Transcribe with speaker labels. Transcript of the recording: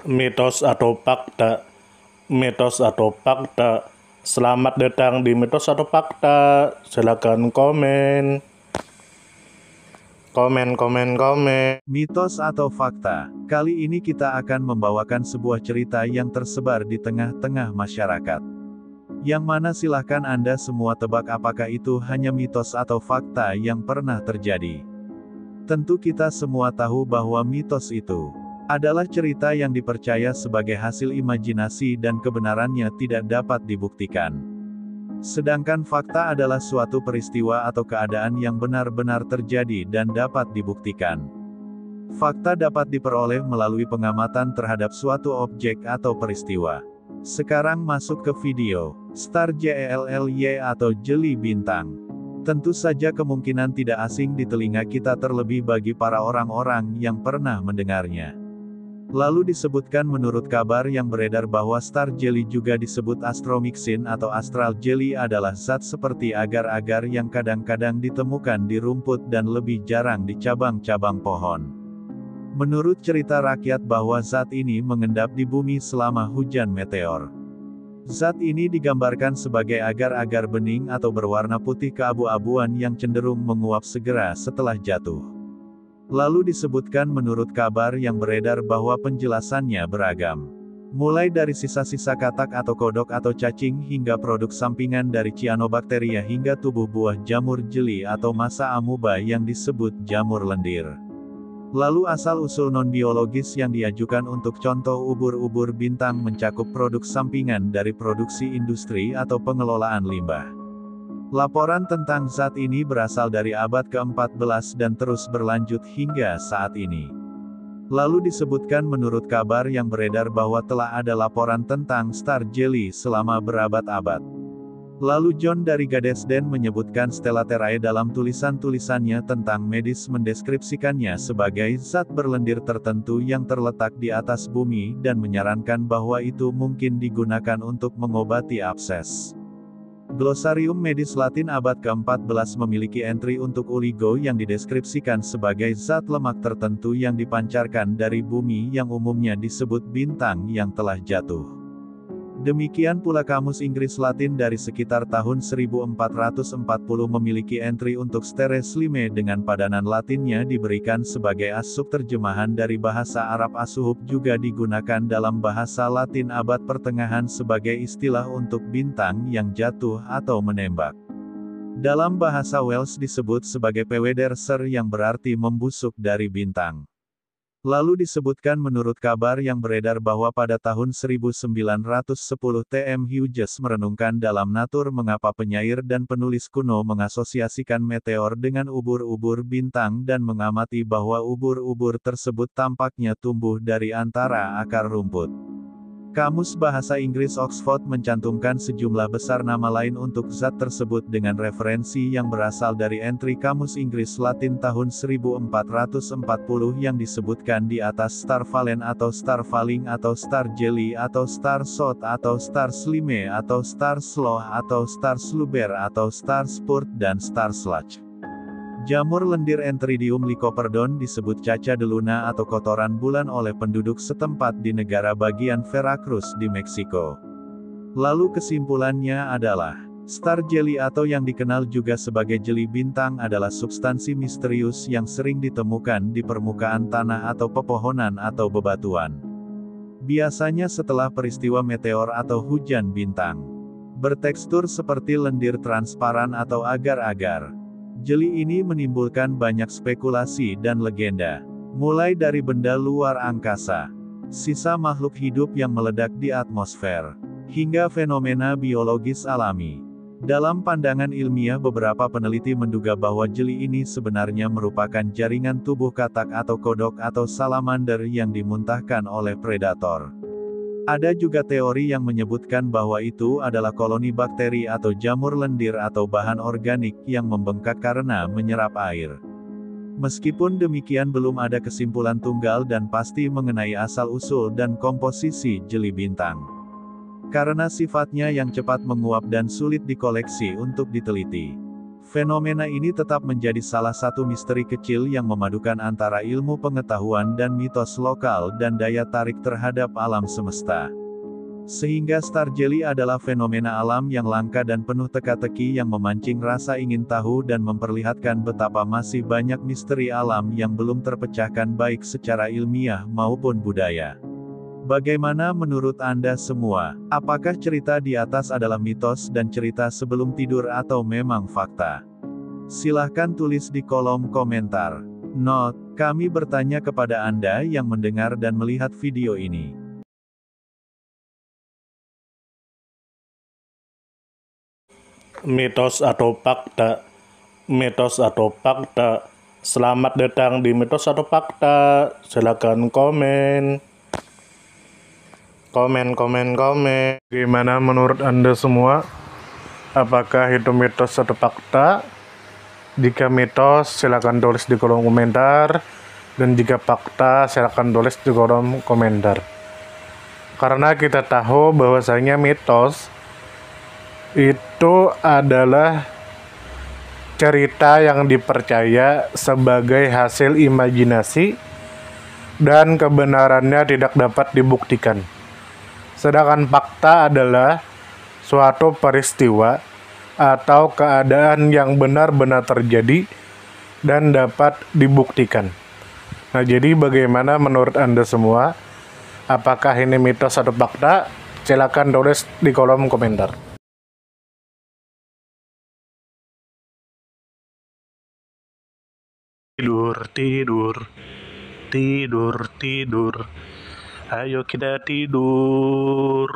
Speaker 1: Mitos atau fakta? Mitos atau fakta? Selamat datang di Mitos atau Fakta. Silakan komen. Komen.
Speaker 2: Mitos atau fakta? Kali ini kita akan membawakan sebuah cerita yang tersebar di tengah-tengah masyarakat. Yang mana silahkan Anda semua tebak apakah itu hanya mitos atau fakta yang pernah terjadi. Tentu kita semua tahu bahwa mitos itu adalah cerita yang dipercaya sebagai hasil imajinasi dan kebenarannya tidak dapat dibuktikan. Sedangkan fakta adalah suatu peristiwa atau keadaan yang benar-benar terjadi dan dapat dibuktikan. Fakta dapat diperoleh melalui pengamatan terhadap suatu objek atau peristiwa. Sekarang masuk ke video. Star JELLY atau jeli bintang. Tentu saja kemungkinan tidak asing di telinga kita terlebih bagi para orang-orang yang pernah mendengarnya. Lalu disebutkan menurut kabar yang beredar bahwa star jelly juga disebut astromyxin atau astral jelly adalah zat seperti agar-agar yang kadang-kadang ditemukan di rumput dan lebih jarang di cabang-cabang pohon. Menurut cerita rakyat bahwa zat ini mengendap di bumi selama hujan meteor. Zat ini digambarkan sebagai agar-agar bening atau berwarna putih keabu-abuan yang cenderung menguap segera setelah jatuh. Lalu disebutkan menurut kabar yang beredar bahwa penjelasannya beragam. Mulai dari sisa-sisa katak atau kodok atau cacing hingga produk sampingan dari cyanobacteria hingga tubuh buah jamur jeli atau massa amuba yang disebut jamur lendir. Lalu asal-usul non-biologis yang diajukan untuk contoh ubur-ubur bintang mencakup produk sampingan dari produksi industri atau pengelolaan limbah. Laporan tentang zat ini berasal dari abad ke-14 dan terus berlanjut hingga saat ini. Lalu disebutkan menurut kabar yang beredar bahwa telah ada laporan tentang star jelly selama berabad-abad. Lalu John dari Gadesden menyebutkan Stellaterae dalam tulisan-tulisannya tentang medis mendeskripsikannya sebagai zat berlendir tertentu yang terletak di atas bumi dan menyarankan bahwa itu mungkin digunakan untuk mengobati abses. Glosarium Medis Latin abad ke-14 memiliki entry untuk uligo yang dideskripsikan sebagai zat lemak tertentu yang dipancarkan dari bumi yang umumnya disebut bintang yang telah jatuh. Demikian pula Kamus Inggris Latin dari sekitar tahun 1440 memiliki entry untuk Steres Lime dengan padanan Latinnya diberikan sebagai as-sub terjemahan dari bahasa Arab Asuhub juga digunakan dalam bahasa Latin abad pertengahan sebagai istilah untuk bintang yang jatuh atau menembak. Dalam bahasa Wales disebut sebagai peweder ser yang berarti membusuk dari bintang. Lalu disebutkan menurut kabar yang beredar bahwa pada tahun 1910 T.M. Hughes merenungkan dalam Natur mengapa penyair dan penulis kuno mengasosiasikan meteor dengan ubur-ubur bintang dan mengamati bahwa ubur-ubur tersebut tampaknya tumbuh dari antara akar rumput. Kamus Bahasa Inggris Oxford mencantumkan sejumlah besar nama lain untuk zat tersebut dengan referensi yang berasal dari entry Kamus Inggris Latin tahun 1440 yang disebutkan di atas star valen atau star falling atau star jelly atau star shot atau star slime atau star slough atau star sluber atau star spurt dan star sludge. Jamur lendir Entridium lycoperdon disebut caca de luna atau kotoran bulan oleh penduduk setempat di negara bagian Veracruz di Meksiko. Lalu kesimpulannya adalah, star jelly atau yang dikenal juga sebagai jeli bintang adalah substansi misterius yang sering ditemukan di permukaan tanah atau pepohonan atau bebatuan. Biasanya setelah peristiwa meteor atau hujan bintang. Bertekstur seperti lendir transparan atau agar-agar. Jeli ini menimbulkan banyak spekulasi dan legenda. Mulai dari benda luar angkasa, sisa makhluk hidup yang meledak di atmosfer, hingga fenomena biologis alami. Dalam pandangan ilmiah beberapa peneliti menduga bahwa jeli ini sebenarnya merupakan jaringan tubuh katak atau kodok atau salamander yang dimuntahkan oleh predator. Ada juga teori yang menyebutkan bahwa itu adalah koloni bakteri atau jamur lendir atau bahan organik yang membengkak karena menyerap air. Meskipun demikian belum ada kesimpulan tunggal dan pasti mengenai asal-usul dan komposisi jeli bintang. Karena sifatnya yang cepat menguap dan sulit dikoleksi untuk diteliti. Fenomena ini tetap menjadi salah satu misteri kecil yang memadukan antara ilmu pengetahuan dan mitos lokal dan daya tarik terhadap alam semesta. Sehingga star jelly adalah fenomena alam yang langka dan penuh teka-teki yang memancing rasa ingin tahu dan memperlihatkan betapa masih banyak misteri alam yang belum terpecahkan baik secara ilmiah maupun budaya. Bagaimana menurut Anda semua? Apakah cerita di atas adalah mitos dan cerita sebelum tidur atau memang fakta? Silahkan tulis di kolom komentar. Note, kami bertanya kepada Anda yang mendengar dan melihat video ini.
Speaker 1: Mitos atau fakta? Mitos atau fakta? Selamat datang di Mitos atau Fakta. Silakan komen. Komen. Gimana menurut Anda semua? Apakah itu mitos atau fakta? Jika mitos, silakan tulis di kolom komentar. Dan jika fakta, silakan tulis di kolom komentar. Karena kita tahu bahwasanya mitos itu adalah cerita yang dipercaya sebagai hasil imajinasi dan kebenarannya tidak dapat dibuktikan. Sedangkan fakta adalah suatu peristiwa atau keadaan yang benar-benar terjadi dan dapat dibuktikan. Nah, jadi bagaimana menurut Anda semua? Apakah ini mitos atau fakta? Silakan tulis di kolom komentar. Tidur. Ayo kita tidur.